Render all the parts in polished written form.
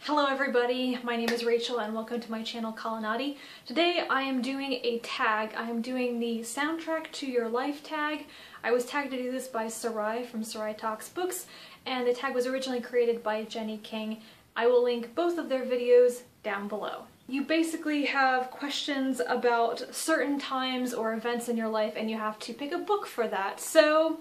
Hello everybody, my name is Rachel and welcome to my channel Kalanati. Today I am doing a tag. I am doing the soundtrack to your life tag. I was tagged to do this by Sarai from Sarai Talks Books, and the tag was originally created by Jenni King. I will link both of their videos down below. You basically have questions about certain times or events in your life and you have to pick a book for that, so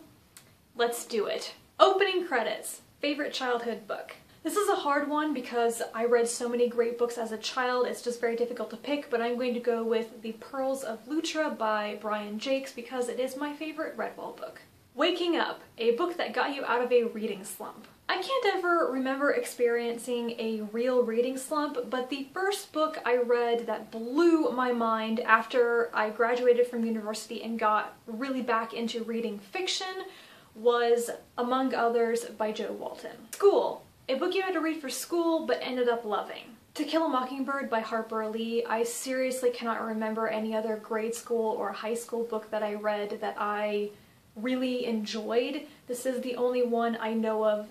let's do it. Opening credits. Favorite childhood book. This is a hard one because I read so many great books as a child, it's just very difficult to pick, but I'm going to go with The Pearls of Lutra by Brian Jacques because it is my favorite Redwall book. Waking Up, a book that got you out of a reading slump. I can't ever remember experiencing a real reading slump, but the first book I read that blew my mind after I graduated from university and got really back into reading fiction was, among others, by Joe Walton. School. A book you had to read for school but ended up loving. To Kill a Mockingbird by Harper Lee. I seriously cannot remember any other grade school or high school book that I read that I really enjoyed. This is the only one I know of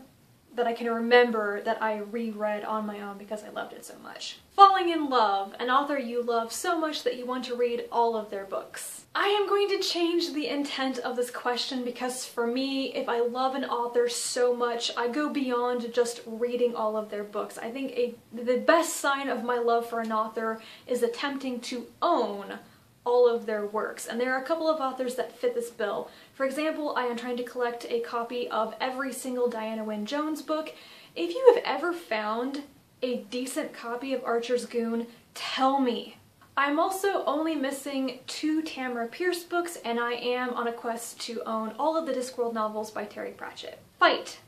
that I can remember that I reread on my own because I loved it so much. Falling in Love, an author you love so much that you want to read all of their books. I am going to change the intent of this question because for me, if I love an author so much, I go beyond just reading all of their books. I think the best sign of my love for an author is attempting to own all of their works, and there are a couple of authors that fit this bill. For example, I am trying to collect a copy of every single Diana Wynne Jones book. If you have ever found a decent copy of Archer's Goon, tell me. I'm also only missing 2 Tamara Pierce books, and I am on a quest to own all of the Discworld novels by Terry Pratchett. Fight!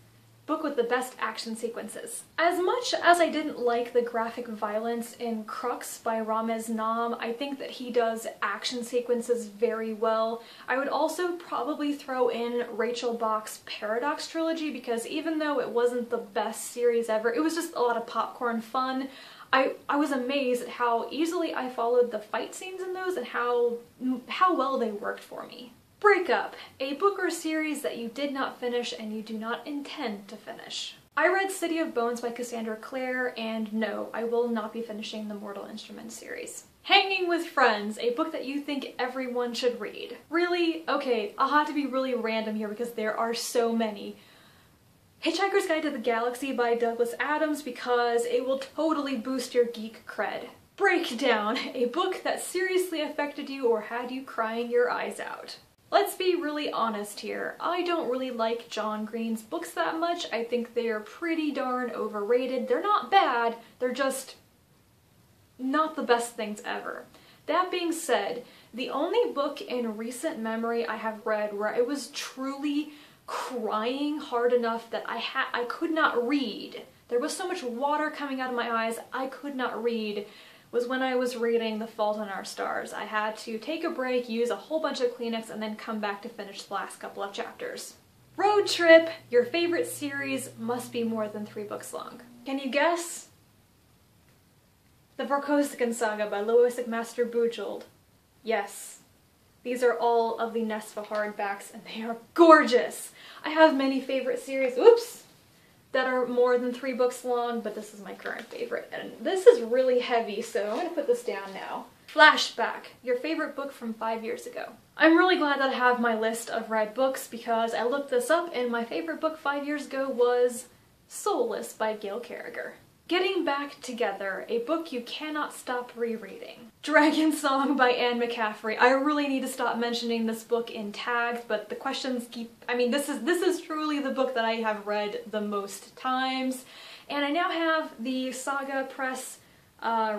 Book with the best action sequences. As much as I didn't like the graphic violence in Crux by Ramez Nam, I think that he does action sequences very well. I would also probably throw in Rachel Bach's Paradox trilogy because even though it wasn't the best series ever, it was just a lot of popcorn fun. I was amazed at how easily I followed the fight scenes in those and how well they worked for me. Breakup, a book or series that you did not finish and you do not intend to finish. I read City of Bones by Cassandra Clare, and no, I will not be finishing the Mortal Instruments series. Hanging with Friends, a book that you think everyone should read. Really? Okay, I'll have to be really random here because there are so many. Hitchhiker's Guide to the Galaxy by Douglas Adams because it will totally boost your geek cred. Breakdown, a book that seriously affected you or had you crying your eyes out. Let's be really honest here. I don't really like John Green's books that much. I think they're pretty darn overrated. They're not bad, they're just not the best things ever. That being said, the only book in recent memory I have read where I was truly crying hard enough that I could not read, there was so much water coming out of my eyes I could not read, was when I was reading The Fault in Our Stars. I had to take a break, use a whole bunch of Kleenex, and then come back to finish the last couple of chapters. Road Trip, your favorite series must be more than 3 books long. Can you guess? The Vorkosigan Saga by Lois McMaster Bujold. Yes. These are all of the Nesfa hardbacks, and they are gorgeous! I have many favorite series, oops, that are more than 3 books long, but this is my current favorite. And this is really heavy, so I'm gonna put this down now. Flashback, your favorite book from 5 years ago. I'm really glad that I have my list of read books because I looked this up and my favorite book 5 years ago was Soulless by Gail Carriger. Getting Back Together, a book you cannot stop rereading. Dragonsong by Anne McCaffrey. I really need to stop mentioning this book in tags, but the questions keep, this is truly the book that I have read the most times. And I now have the Saga Press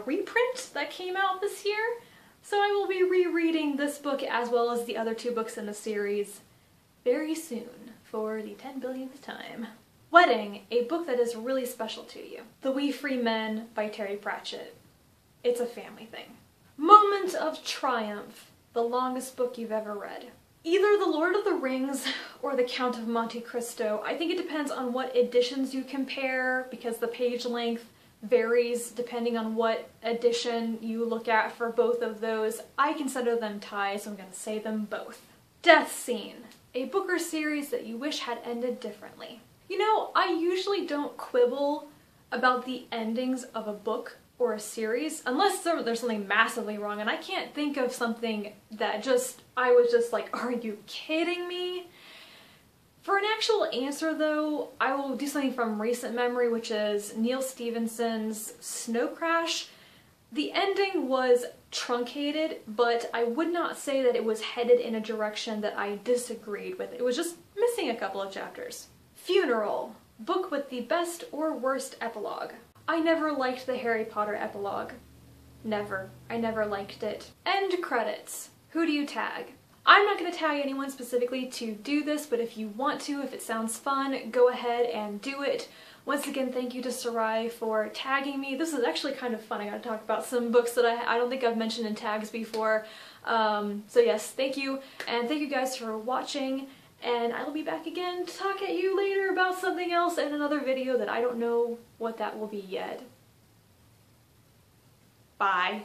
reprint that came out this year, so I will be rereading this book as well as the other 2 books in the series very soon for the 10 billionth time. Wedding, a book that is really special to you. The We Free Men by Terry Pratchett. It's a family thing. Moment of Triumph, the longest book you've ever read. Either The Lord of the Rings or The Count of Monte Cristo. I think it depends on what editions you compare because the page length varies depending on what edition you look at for both of those. I consider them ties, so I'm going to say them both. Death Scene, a book or series that you wish had ended differently. You know, I usually don't quibble about the endings of a book or a series, unless there's something massively wrong, and I can't think of something that I was just like, are you kidding me? For an actual answer though, I will do something from recent memory, which is Neil Stephenson's Snow Crash. The ending was truncated, but I would not say that it was headed in a direction that I disagreed with. It was just missing a couple of chapters. Funeral. Book with the best or worst epilogue. I never liked the Harry Potter epilogue. Never. I never liked it. End credits. Who do you tag? I'm not going to tag anyone specifically to do this, but if you want to, if it sounds fun, go ahead and do it. Once again, thank you to Sarai for tagging me. This is actually kind of fun. I gotta talk about some books that I don't think I've mentioned in tags before. So yes, thank you, and thank you guys for watching, and I will be back again to talk at you later about something else in another video that I don't know what that will be yet. Bye.